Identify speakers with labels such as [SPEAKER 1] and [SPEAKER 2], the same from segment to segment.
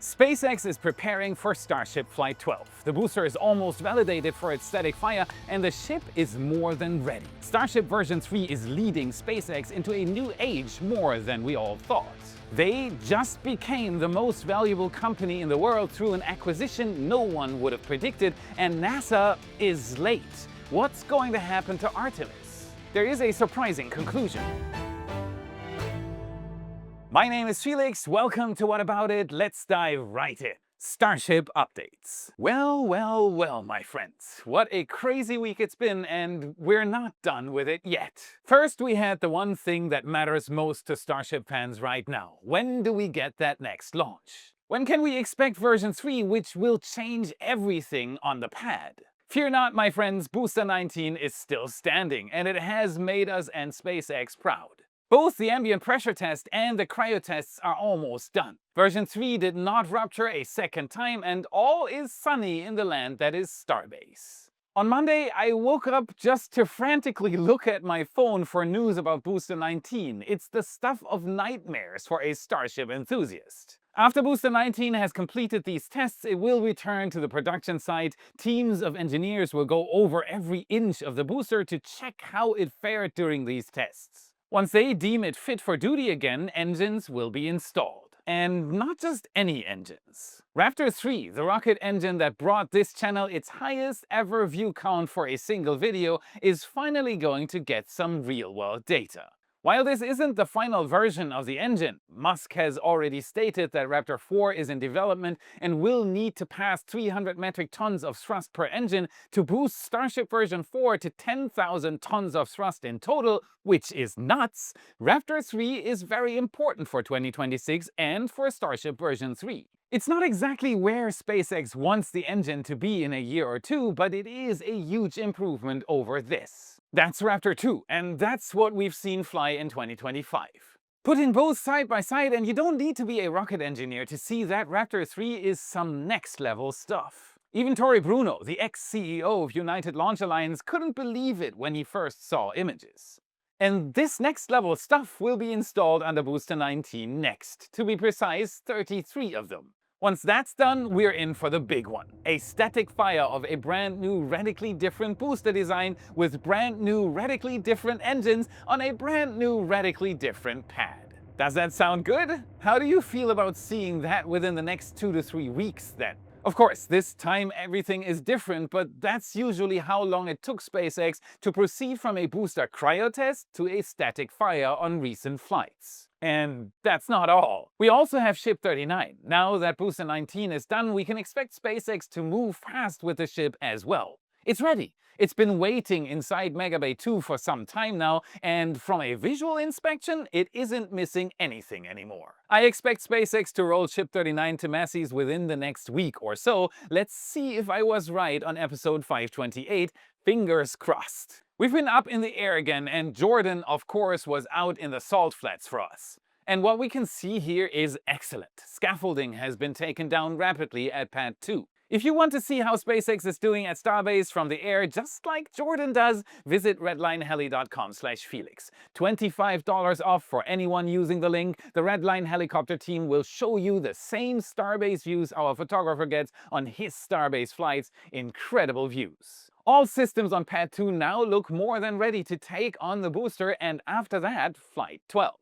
[SPEAKER 1] SpaceX is preparing for Starship Flight 12. The booster is almost validated for its static fire, and the ship is more than ready. Starship version 3 is leading SpaceX into a new age more than we all thought. They just became the most valuable company in the world through an acquisition no one would have predicted, and NASA is late. What's going to happen to Artemis? There is a surprising conclusion. My name is Felix, welcome to What About It, let's dive right in. Starship updates. Well, my friends. What a crazy week it's been, and we're not done with it yet. First, we had the one thing that matters most to Starship fans right now. When do we get that next launch? When can we expect version 3, which will change everything on the pad? Fear not, my friends, Booster 19 is still standing, and it has made us and SpaceX proud. Both the ambient pressure test and the cryo tests are almost done. Version 3 did not rupture a second time, and all is sunny in the land that is Starbase. On Monday, I woke up just to frantically look at my phone for news about Booster 19. It's the stuff of nightmares for a Starship enthusiast. After Booster 19 has completed these tests, it will return to the production site. Teams of engineers will go over every inch of the booster to check how it fared during these tests. Once they deem it fit for duty again, engines will be installed. And not just any engines. Raptor 3, the rocket engine that brought this channel its highest ever view count for a single video, is finally going to get some real-world data. While this isn't the final version of the engine, Musk has already stated that Raptor 4 is in development and will need to pass 300 metric tons of thrust per engine to boost Starship version 4 to 10,000 tons of thrust in total, which is nuts. Raptor 3 is very important for 2026 and for Starship version 3. It's not exactly where SpaceX wants the engine to be in a year or two, but it is a huge improvement over this. That's Raptor 2, and that's what we've seen fly in 2025. Put in both side by side, and you don't need to be a rocket engineer to see that Raptor 3 is some next level stuff. Even Tory Bruno, the ex-CEO of United Launch Alliance, couldn't believe it when he first saw images. And this next level stuff will be installed under Booster 19 next, to be precise 33 of them. Once that's done, we're in for the big one. A static fire of a brand new radically different booster design with brand new radically different engines on a brand new radically different pad. Does that sound good? How do you feel about seeing that within the next 2 to 3 weeks then? Of course, this time everything is different, but that's usually how long it took SpaceX to proceed from a booster cryo test to a static fire on recent flights. And that's not all. We also have Ship 39. Now that Booster 19 is done, we can expect SpaceX to move fast with the ship as well. It's ready. It's been waiting inside Megabay 2 for some time now, and from a visual inspection, it isn't missing anything anymore. I expect SpaceX to roll Ship 39 to masses within the next week or so. Let's see if I was right on episode 528. Fingers crossed. We've been up in the air again, and Jordan, of course, was out in the salt flats for us. And what we can see here is excellent. Scaffolding has been taken down rapidly at Pad 2. If you want to see how SpaceX is doing at Starbase from the air, just like Jordan does, visit redlineheli.com/Felix. $25 off for anyone using the link. The Redline helicopter team will show you the same Starbase views our photographer gets on his Starbase flights. Incredible views. All systems on Pad 2 now look more than ready to take on the booster, and after that, Flight 12.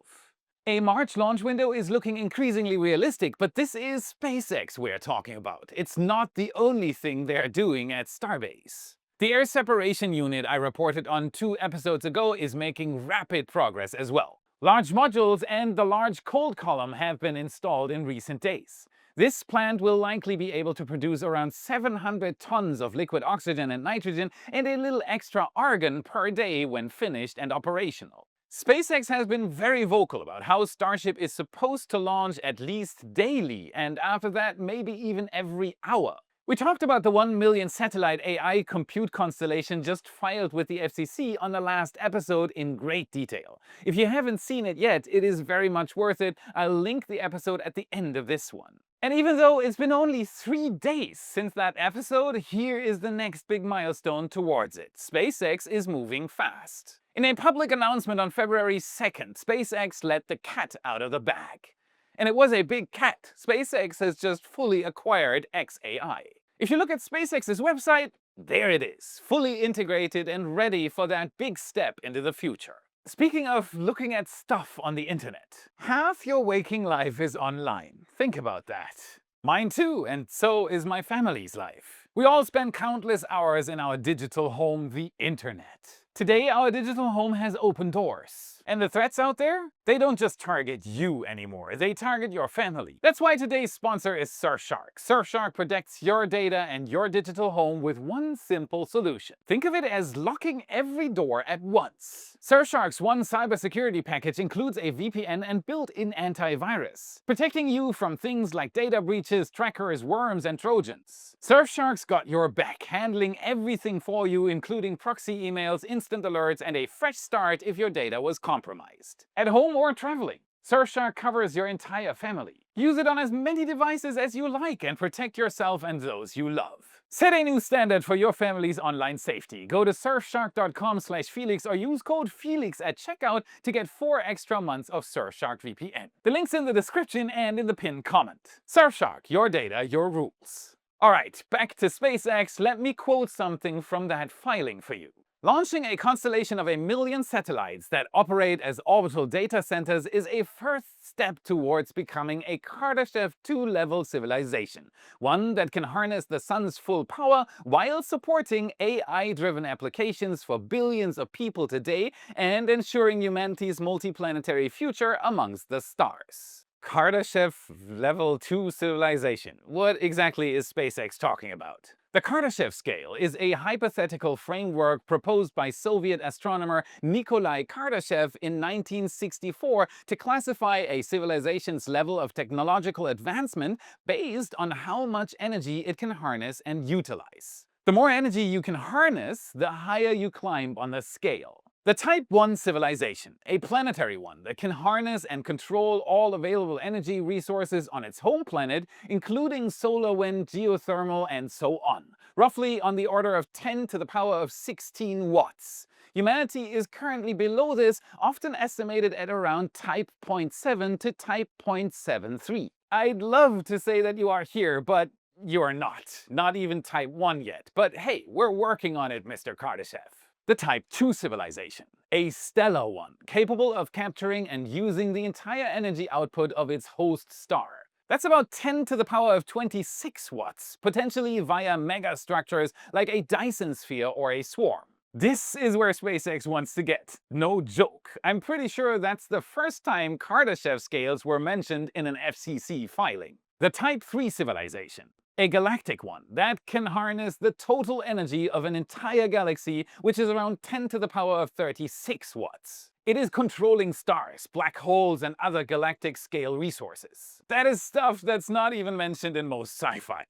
[SPEAKER 1] A March launch window is looking increasingly realistic, but this is SpaceX we're talking about. It's not the only thing they're doing at Starbase. The air separation unit I reported on 2 episodes ago is making rapid progress as well. Large modules and the large cold column have been installed in recent days. This plant will likely be able to produce around 700 tons of liquid oxygen and nitrogen and a little extra argon per day when finished and operational. SpaceX has been very vocal about how Starship is supposed to launch at least daily, and after that maybe even every hour. We talked about the 1 million satellite AI compute constellation just filed with the FCC on the last episode in great detail. If you haven't seen it yet, it is very much worth it. I'll link the episode at the end of this one. And even though it's been only 3 days since that episode, here is the next big milestone towards it. SpaceX is moving fast. In a public announcement on February 2nd, SpaceX let the cat out of the bag. And it was a big cat. SpaceX has just fully acquired XAI. If you look at SpaceX's website, there it is, fully integrated and ready for that big step into the future. Speaking of looking at stuff on the internet, half your waking life is online. Think about that. Mine too, and so is my family's life. We all spend countless hours in our digital home, the internet. Today, our digital home has open doors. And the threats out there? They don't just target you anymore, they target your family. That's why today's sponsor is Surfshark. Surfshark protects your data and your digital home with one simple solution. Think of it as locking every door at once. Surfshark's one cybersecurity package includes a VPN and built-in antivirus, protecting you from things like data breaches, trackers, worms, and Trojans. Surfshark's got your back, handling everything for you, including proxy emails, instant alerts, and a fresh start if your data was compromised. At home or traveling, Surfshark covers your entire family. Use it on as many devices as you like and protect yourself and those you love. Set a new standard for your family's online safety. Go to surfshark.com/Felix or use code FELIX at checkout to get 4 extra months of Surfshark VPN. The link's in the description and in the pinned comment. Surfshark, your data, your rules. Alright, back to SpaceX. Let me quote something from that filing for you. Launching a constellation of 1 million satellites that operate as orbital data centers is a first step towards becoming a Kardashev 2-level civilization, one that can harness the sun's full power while supporting AI-driven applications for billions of people today and ensuring humanity's multiplanetary future amongst the stars. Kardashev Level 2 civilization. What exactly is SpaceX talking about? The Kardashev scale is a hypothetical framework proposed by Soviet astronomer Nikolai Kardashev in 1964 to classify a civilization's level of technological advancement based on how much energy it can harness and utilize. The more energy you can harness, the higher you climb on the scale. The Type 1 civilization, a planetary one that can harness and control all available energy resources on its home planet, including solar, wind, geothermal, and so on, roughly on the order of 10 to the power of 16 watts. Humanity is currently below this, often estimated at around Type 0.7 to Type 0.73. I'd love to say that you are here, but you are not. Not even Type 1 yet. But hey, we're working on it, Mr. Kardashev. The Type 2 civilization, a stellar one, capable of capturing and using the entire energy output of its host star. That's about 10 to the power of 26 watts, potentially via megastructures like a Dyson sphere or a swarm. This is where SpaceX wants to get. No joke. I'm pretty sure that's the first time Kardashev scales were mentioned in an FCC filing. The Type 3 civilization. A galactic one that can harness the total energy of an entire galaxy, which is around 10 to the power of 36 watts. It is controlling stars, black holes, and other galactic scale resources. That is stuff that's not even mentioned in most sci-fi.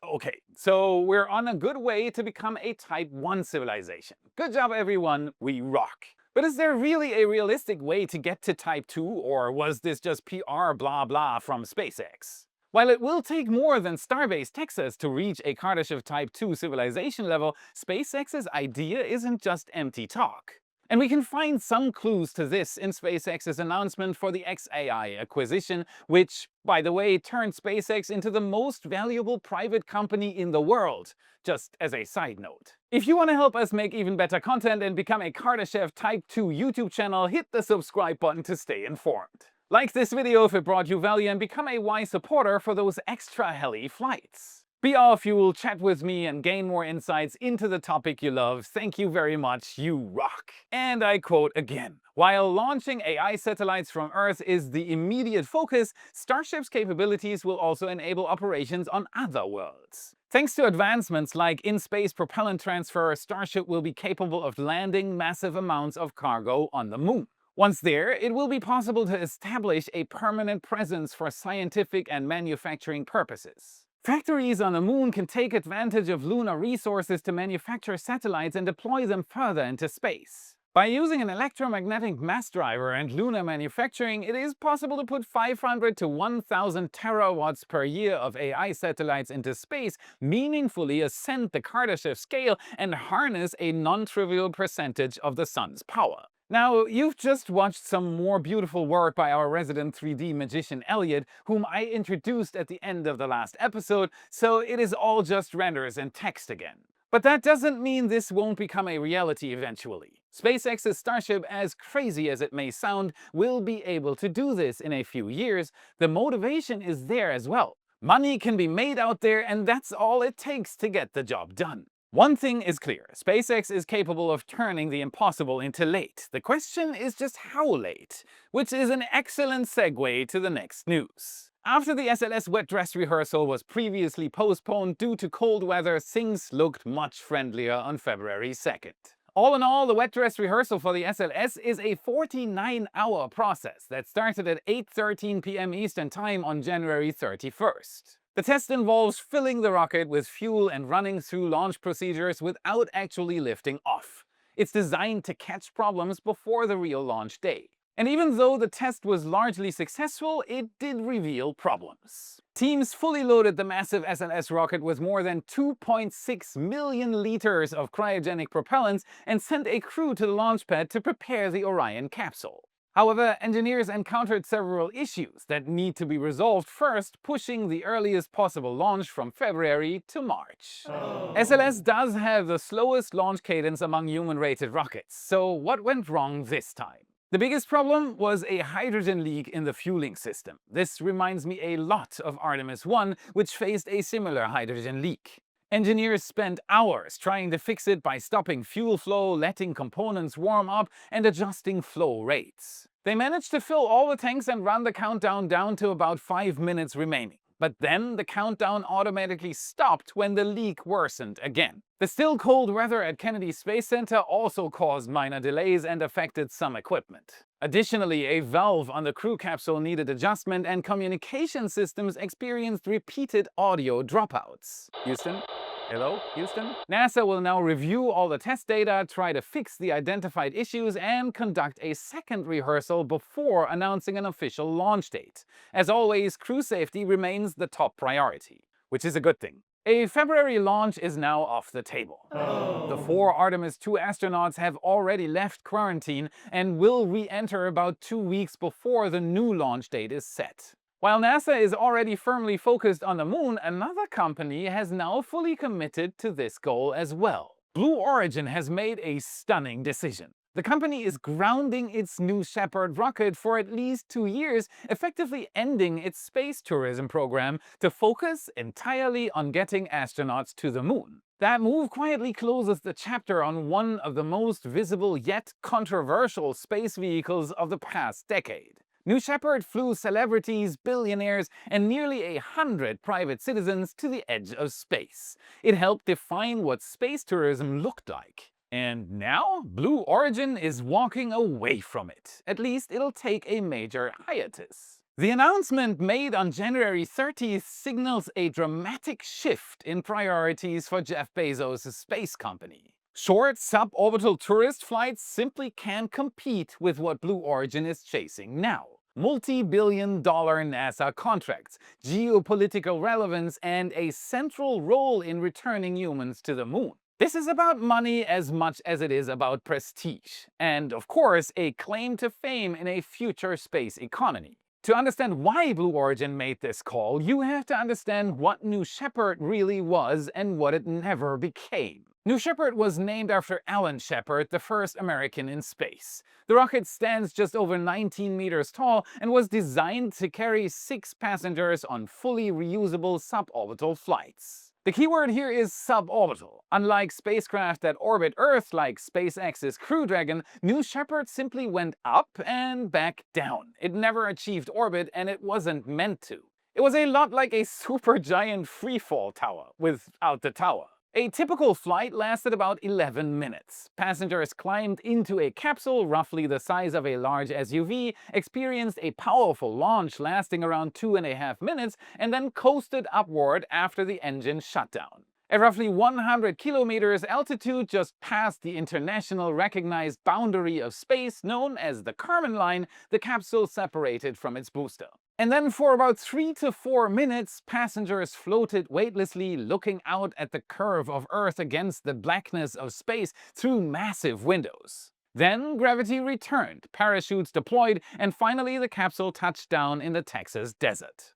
[SPEAKER 1] Okay, so we're on a good way to become a Type 1 civilization. Good job, everyone, we rock. But is there really a realistic way to get to Type 2, or was this just PR blah blah from SpaceX? While it will take more than Starbase Texas to reach a Kardashev Type 2 civilization level, SpaceX's idea isn't just empty talk. And we can find some clues to this in SpaceX's announcement for the XAI acquisition, which, by the way, turned SpaceX into the most valuable private company in the world, just as a side note. If you want to help us make even better content and become a Kardashev Type 2 YouTube channel, hit the subscribe button to stay informed. Like this video if it brought you value and become a wise supporter for those extra heli flights. Be off, you will chat with me and gain more insights into the topic you love. Thank you very much, you rock. And I quote again, while launching AI satellites from Earth is the immediate focus, Starship's capabilities will also enable operations on other worlds. Thanks to advancements like in-space propellant transfer, Starship will be capable of landing massive amounts of cargo on the moon. Once there, it will be possible to establish a permanent presence for scientific and manufacturing purposes. Factories on the moon can take advantage of lunar resources to manufacture satellites and deploy them further into space. By using an electromagnetic mass driver and lunar manufacturing, it is possible to put 500 to 1,000 terawatts per year of AI satellites into space, meaningfully ascend the Kardashev scale, and harness a non-trivial percentage of the sun's power. Now, you've just watched some more beautiful work by our resident 3D magician Elliot, whom I introduced at the end of the last episode, so it is all just renders and text again. But that doesn't mean this won't become a reality eventually. SpaceX's Starship, as crazy as it may sound, will be able to do this in a few years. The motivation is there as well. Money can be made out there, and that's all it takes to get the job done. One thing is clear, SpaceX is capable of turning the impossible into late. The question is just how late, which is an excellent segue to the next news. After the SLS wet dress rehearsal was previously postponed due to cold weather, things looked much friendlier on February 2nd. All in all, the wet dress rehearsal for the SLS is a 49-hour process that started at 8:13 p.m. Eastern Time on January 31st. The test involves filling the rocket with fuel and running through launch procedures without actually lifting off. It's designed to catch problems before the real launch day. And even though the test was largely successful, it did reveal problems. Teams fully loaded the massive SLS rocket with more than 2.6 million liters of cryogenic propellants and sent a crew to the launch pad to prepare the Orion capsule. However, engineers encountered several issues that need to be resolved first, pushing the earliest possible launch from February to March. SLS does have the slowest launch cadence among human-rated rockets, so what went wrong this time? The biggest problem was a hydrogen leak in the fueling system. This reminds me a lot of Artemis 1, which faced a similar hydrogen leak. Engineers spent hours trying to fix it by stopping fuel flow, letting components warm up, and adjusting flow rates. They managed to fill all the tanks and run the countdown down to about 5 minutes remaining. But then the countdown automatically stopped when the leak worsened again. The still cold weather at Kennedy Space Center also caused minor delays and affected some equipment. Additionally, a valve on the crew capsule needed adjustment and communication systems experienced repeated audio dropouts. Houston? Hello, Houston? NASA will now review all the test data, try to fix the identified issues, and conduct a second rehearsal before announcing an official launch date. As always, crew safety remains the top priority, which is a good thing. A February launch is now off the table. The 4 Artemis 2 astronauts have already left quarantine and will re-enter about 2 weeks before the new launch date is set. While NASA is already firmly focused on the moon, another company has now fully committed to this goal as well. Blue Origin has made a stunning decision. The company is grounding its New Shepard rocket for at least 2 years, effectively ending its space tourism program to focus entirely on getting astronauts to the moon. That move quietly closes the chapter on one of the most visible yet controversial space vehicles of the past decade. New Shepard flew celebrities, billionaires, and nearly 100 private citizens to the edge of space. It helped define what space tourism looked like. And now, Blue Origin is walking away from it. At least it'll take a major hiatus. The announcement made on January 30th signals a dramatic shift in priorities for Jeff Bezos' space company. Short, suborbital tourist flights simply can't compete with what Blue Origin is chasing now. Multi-billion-dollar NASA contracts, geopolitical relevance, and a central role in returning humans to the moon. This is about money as much as it is about prestige, and of course, a claim to fame in a future space economy. To understand why Blue Origin made this call, you have to understand what New Shepard really was and what it never became. New Shepard was named after Alan Shepard, the first American in space. The rocket stands just over 19 meters tall and was designed to carry 6 passengers on fully reusable suborbital flights. The keyword here is suborbital. Unlike spacecraft that orbit Earth like SpaceX's Crew Dragon, New Shepard simply went up and back down. It never achieved orbit, and it wasn't meant to. It was a lot like a supergiant freefall tower without the tower. A typical flight lasted about 11 minutes. Passengers climbed into a capsule roughly the size of a large SUV, experienced a powerful launch lasting around 2.5 minutes, and then coasted upward after the engine shut down. At roughly 100 kilometers altitude, just past the international recognized boundary of space known as the Kármán line, the capsule separated from its booster. And then for about 3 to 4 minutes, passengers floated weightlessly, looking out at the curve of Earth against the blackness of space through massive windows. Then gravity returned, parachutes deployed, and finally the capsule touched down in the Texas desert.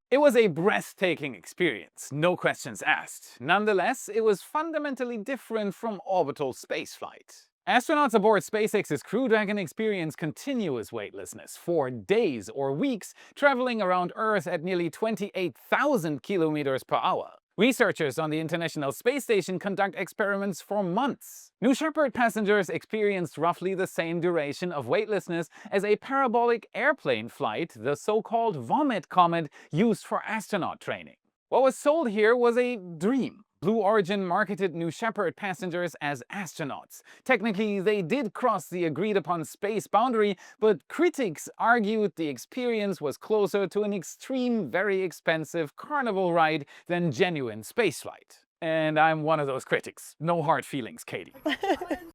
[SPEAKER 1] It was a breathtaking experience, no questions asked. Nonetheless, it was fundamentally different from orbital spaceflight. Astronauts aboard SpaceX's Crew Dragon experience continuous weightlessness for days or weeks, traveling around Earth at nearly 28,000 kilometers per hour. Researchers on the International Space Station conduct experiments for months. New Shepard passengers experienced roughly the same duration of weightlessness as a parabolic airplane flight, the so-called vomit comet used for astronaut training. What was sold here was a dream. Blue Origin marketed New Shepard passengers as astronauts. Technically, they did cross the agreed-upon space boundary, but critics argued the experience was closer to an extreme, very expensive carnival ride than genuine spaceflight. And I'm one of those critics. No hard feelings, Katie.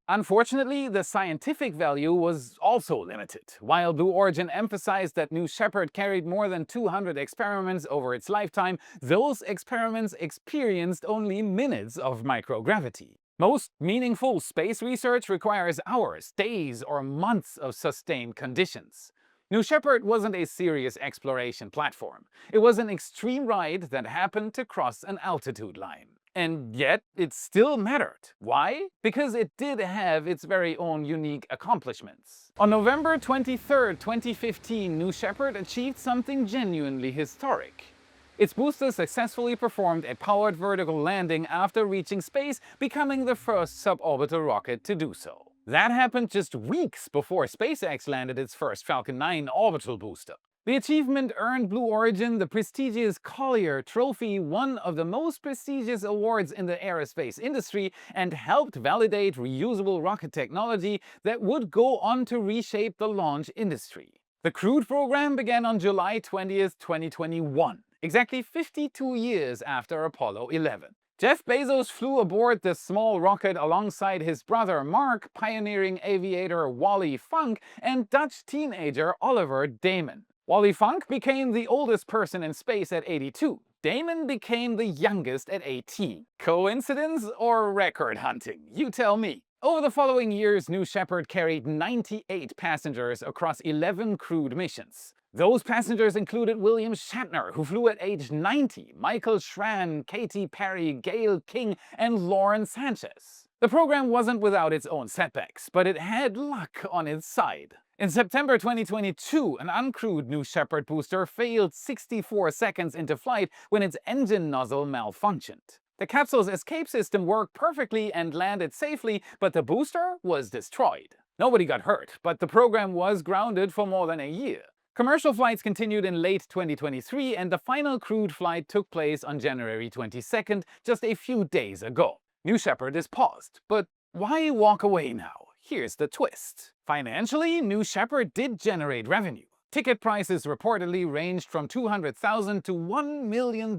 [SPEAKER 1] Unfortunately, the scientific value was also limited. While Blue Origin emphasized that New Shepard carried more than 200 experiments over its lifetime, those experiments experienced only minutes of microgravity. Most meaningful space research requires hours, days, or months of sustained conditions. New Shepard wasn't a serious exploration platform. It was an extreme ride that happened to cross an altitude line. And yet, it still mattered. Why? Because it did have its very own unique accomplishments. On November 23, 2015, New Shepard achieved something genuinely historic. Its booster successfully performed a powered vertical landing after reaching space, becoming the first suborbital rocket to do so. That happened just weeks before SpaceX landed its first Falcon 9 orbital booster. The achievement earned Blue Origin the prestigious Collier Trophy, one of the most prestigious awards in the aerospace industry, and helped validate reusable rocket technology that would go on to reshape the launch industry. The crewed program began on July 20, 2021, exactly 52 years after Apollo 11. Jeff Bezos flew aboard the small rocket alongside his brother Mark, pioneering aviator Wally Funk, and Dutch teenager Oliver Damon. Wally Funk became the oldest person in space at 82. Damon became the youngest at 18. Coincidence or record hunting? You tell me. Over the following years, New Shepard carried 98 passengers across 11 crewed missions. Those passengers included William Shatner, who flew at age 90, Michael Schran, Katy Perry, Gail King, and Lauren Sanchez. The program wasn't without its own setbacks, but it had luck on its side. In September 2022, an uncrewed New Shepard booster failed 64 seconds into flight when its engine nozzle malfunctioned. The capsule's escape system worked perfectly and landed safely, but the booster was destroyed. Nobody got hurt, but the program was grounded for more than a year. Commercial flights continued in late 2023, and the final crewed flight took place on January 22nd, just a few days ago. New Shepard is paused, but why walk away now? Here's the twist. Financially, New Shepard did generate revenue. Ticket prices reportedly ranged from $200,000 to $1 million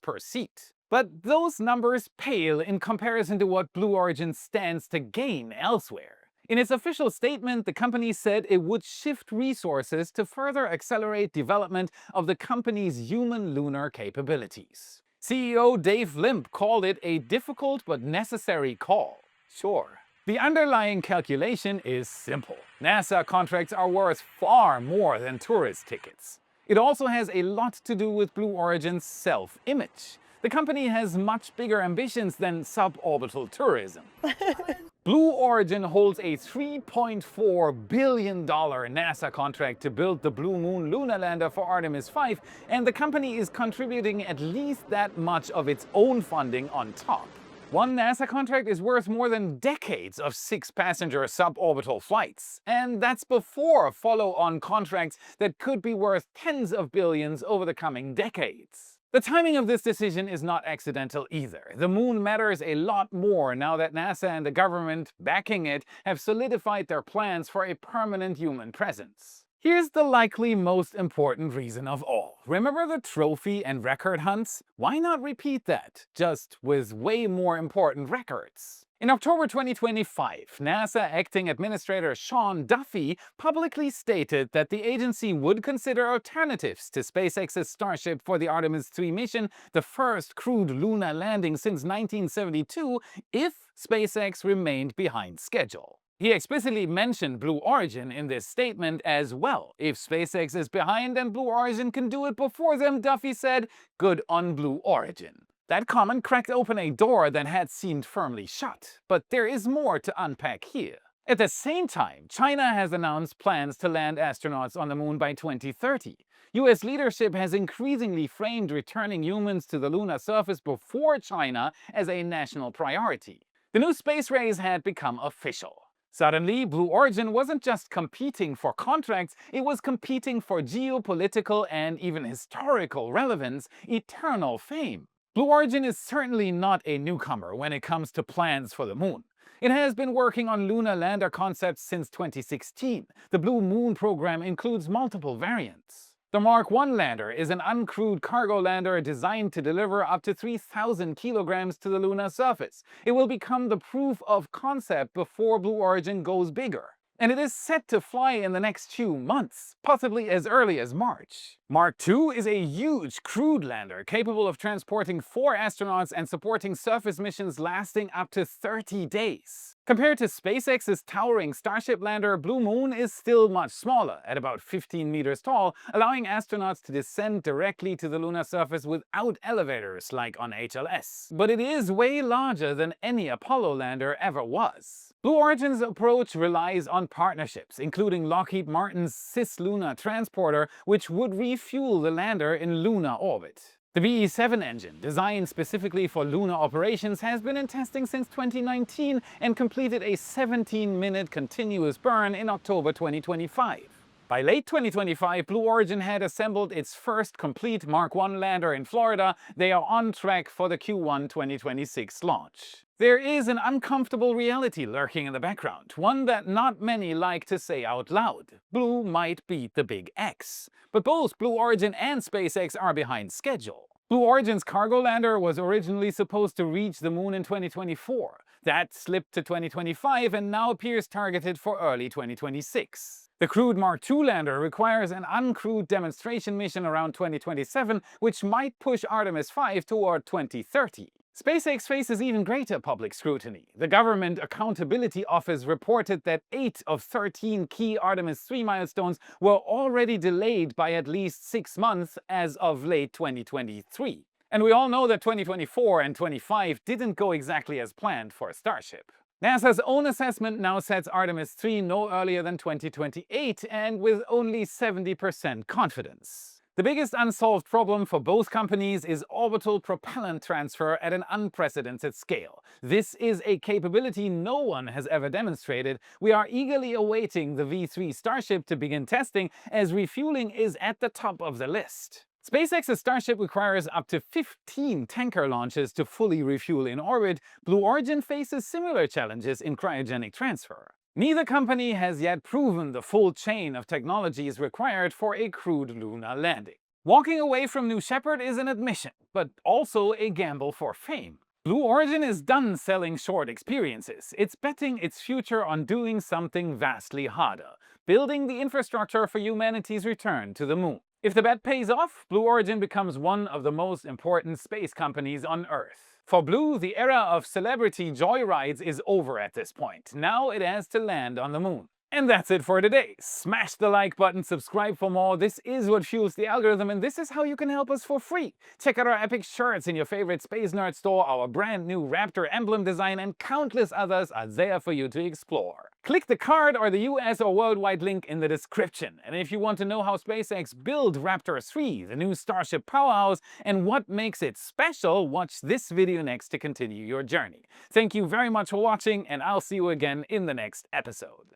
[SPEAKER 1] per seat. But those numbers pale in comparison to what Blue Origin stands to gain elsewhere. In its official statement, the company said it would shift resources to further accelerate development of the company's human lunar capabilities. CEO Dave Limp called it a difficult but necessary call. Sure. The underlying calculation is simple. NASA contracts are worth far more than tourist tickets. It also has a lot to do with Blue Origin's self-image. The company has much bigger ambitions than suborbital tourism. Blue Origin holds a $3.4 billion NASA contract to build the Blue Moon lunar lander for Artemis 5, and the company is contributing at least that much of its own funding on top. One NASA contract is worth more than decades of 6-passenger suborbital flights. And that's before follow-on contracts that could be worth tens of billions over the coming decades. The timing of this decision is not accidental either. The moon matters a lot more now that NASA and the government backing it have solidified their plans for a permanent human presence. Here's the likely most important reason of all. Remember the trophy and record hunts? Why not repeat that, just with way more important records? In October 2025, NASA Acting Administrator Sean Duffy publicly stated that the agency would consider alternatives to SpaceX's Starship for the Artemis 3 mission, the first crewed lunar landing since 1972, if SpaceX remained behind schedule. He explicitly mentioned Blue Origin in this statement as well. If SpaceX is behind and Blue Origin can do it before them, Duffy said, good on Blue Origin. That comment cracked open a door that had seemed firmly shut, but there is more to unpack here. At the same time, China has announced plans to land astronauts on the moon by 2030. US leadership has increasingly framed returning humans to the lunar surface before China as a national priority. The new space race had become official. Suddenly, Blue Origin wasn't just competing for contracts, it was competing for geopolitical and even historical relevance, eternal fame. Blue Origin is certainly not a newcomer when it comes to plans for the moon. It has been working on lunar lander concepts since 2016. The Blue Moon program includes multiple variants. The Mark I lander is an uncrewed cargo lander designed to deliver up to 3,000 kilograms to the lunar surface. It will become the proof of concept before Blue Origin goes bigger. And it is set to fly in the next few months, possibly as early as March. Mark II is a huge crewed lander capable of transporting 4 astronauts and supporting surface missions lasting up to 30 days. Compared to SpaceX's towering Starship lander, Blue Moon is still much smaller, at about 15 meters tall, allowing astronauts to descend directly to the lunar surface without elevators like on HLS. But it is way larger than any Apollo lander ever was. Blue Origin's approach relies on partnerships, including Lockheed Martin's Cislunar transporter, which would refuel the lander in lunar orbit. The BE-7 engine, designed specifically for lunar operations, has been in testing since 2019 and completed a 17-minute continuous burn in October 2025. By late 2025, Blue Origin had assembled its first complete Mark I lander in Florida. They are on track for the Q1 2026 launch. There is an uncomfortable reality lurking in the background, one that not many like to say out loud. Blue might beat the big X. But both Blue Origin and SpaceX are behind schedule. Blue Origin's cargo lander was originally supposed to reach the moon in 2024. That slipped to 2025 and now appears targeted for early 2026. The crewed Mark II lander requires an uncrewed demonstration mission around 2027, which might push Artemis 5 toward 2030. SpaceX faces even greater public scrutiny. The Government Accountability Office reported that 8 of 13 key Artemis 3 milestones were already delayed by at least 6 months as of late 2023. And we all know that 2024 and 25 didn't go exactly as planned for Starship. NASA's own assessment now sets Artemis 3 no earlier than 2028 and with only 70% confidence. The biggest unsolved problem for both companies is orbital propellant transfer at an unprecedented scale. This is a capability no one has ever demonstrated. We are eagerly awaiting the V3 Starship to begin testing, as refueling is at the top of the list. SpaceX's Starship requires up to 15 tanker launches to fully refuel in orbit. Blue Origin faces similar challenges in cryogenic transfer. Neither company has yet proven the full chain of technologies required for a crewed lunar landing. Walking away from New Shepard is an admission, but also a gamble for fame. Blue Origin is done selling short experiences. It's betting its future on doing something vastly harder, building the infrastructure for humanity's return to the moon. If the bet pays off, Blue Origin becomes one of the most important space companies on Earth. For Blue, the era of celebrity joyrides is over at this point. Now it has to land on the moon. And that's it for today. Smash the like button, subscribe for more. This is what fuels the algorithm, and this is how you can help us for free. Check out our epic shirts in your favorite Space Nerd store. Our brand new Raptor emblem design and countless others are there for you to explore. Click the card or the US or worldwide link in the description. And if you want to know how SpaceX built Raptor 3, the new Starship powerhouse, and what makes it special, watch this video next to continue your journey. Thank you very much for watching, and I'll see you again in the next episode.